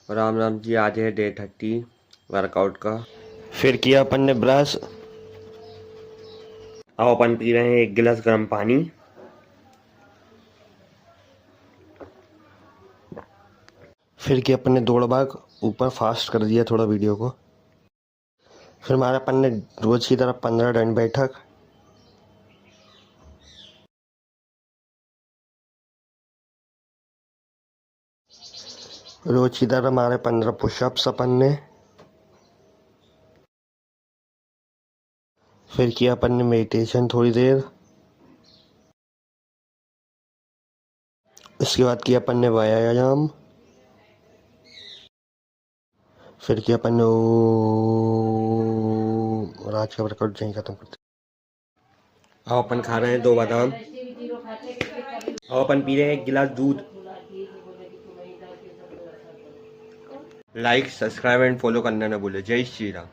राम राम जी। आज है day 30 workout का। फिर किया अपन ने ब्रश। अब अपन पी रहे हैं 1 गिलास गर्म पानी। फिर किया अपन ने दौड़ भाग, ऊपर फास्ट कर दिया थोड़ा वीडियो को। फिर हमारे अपन ने रोज की तरह 15 दंड बैठक। रोज की तरह हमारे 15 पुशअप्स अपन ने। फिर किया अपन ने मेडिटेशन थोड़ी देर। इसके बाद किया अपन ने व्यायाम। फिर किया अपन ने और आज का वर्कआउट यहीं खत्म करते। अब अपन खा रहे हैं 2 बादाम। अब अपन पी रहे हैं 1 गिलास दूध। लाइक, सब्सक्राइब एंड फॉलो करना ना भूले। जय श्री राम।